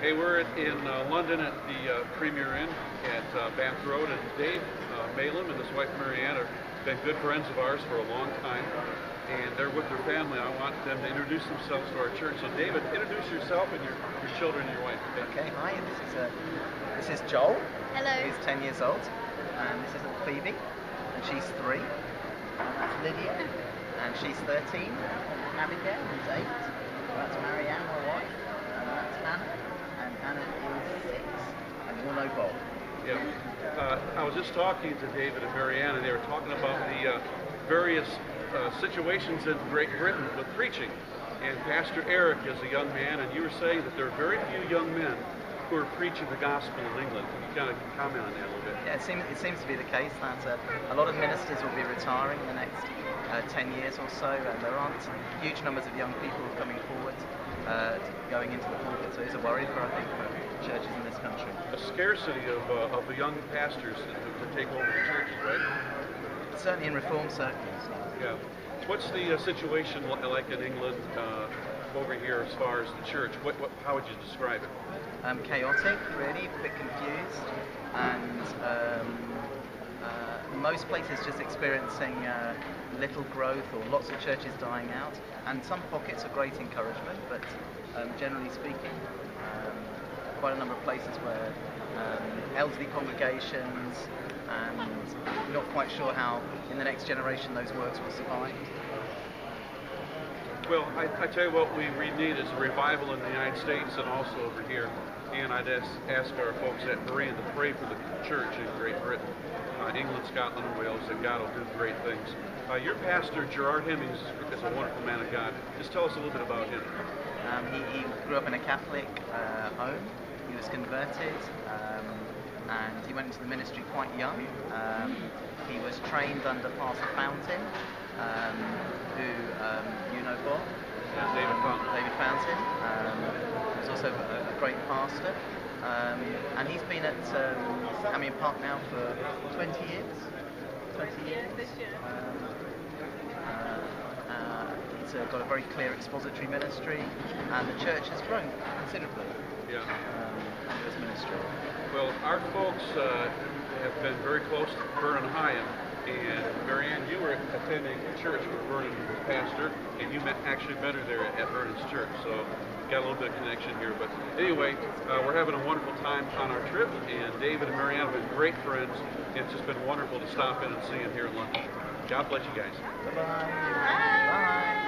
Hey, we're in London at the Premier Inn at Bath Road, and Dave Malam and his wife Marianne have been good friends of ours for a long time, and they're with their family. I want them to introduce themselves to our church. So David, introduce yourself and your children and your wife. Okay, hi, this is Joel. Hello. He's 10 years old, and this is Phoebe, and she's 3. And that's Lydia, and she's 13. Abigail, who's 8. That's Marianne, my wife, and that's Hannah. And Hannah is 6, and you all know Bob. Yeah, I was just talking to David and Marianne, and they were talking about the various situations in Great Britain with preaching. And Pastor Eric is a young man, and you were saying that there are very few young men who are preaching the gospel in England. Can you kind of comment on that a little bit? Yeah, it seems to be the case that a lot of ministers will be retiring in the next 10 years or so, and there aren't huge numbers of young people coming forward going into the pulpit, so it's a worry for, I think, for churches in this country. A scarcity of the young pastors to take over the churches, right? Certainly in reform circles. Yeah. What's the situation like in England over here as far as the church? How would you describe it? Chaotic, really, a bit confused, and most places just experiencing little growth or lots of churches dying out, and some pockets of great encouragement, but generally speaking, quite a number of places where elderly congregations, and not quite sure how in the next generation those works will survive. Well, I tell you what we need is a revival in the United States and also over here. And I'd ask our folks at Berean to pray for the church in Great Britain, England, Scotland, and Wales, that God will do great things. Your pastor, Gerard Hemmings, is a wonderful man of God. Just tell us a little bit about him. He grew up in a Catholic home. He was converted, and he went into the ministry quite young. He was trained under Pastor Fountain, who you know, Bob. Yeah, David Fountain. He was also a great pastor, and he's been at Amiens Park now for 20 years. 20 years. This year. He's He's got a very clear expository ministry, and the church has grown considerably. Yeah. Under his ministry. Well, our folks have been very close to Vernon Hyam. And Marianne, you were attending church with Vernon was pastor, and you actually met her there at Vernon's church, so got a little bit of connection here. But anyway, we're having a wonderful time on our trip, and David and Marianne have been great friends. It's just been wonderful to stop in and see them here in London. God bless you guys. Bye-bye. Bye.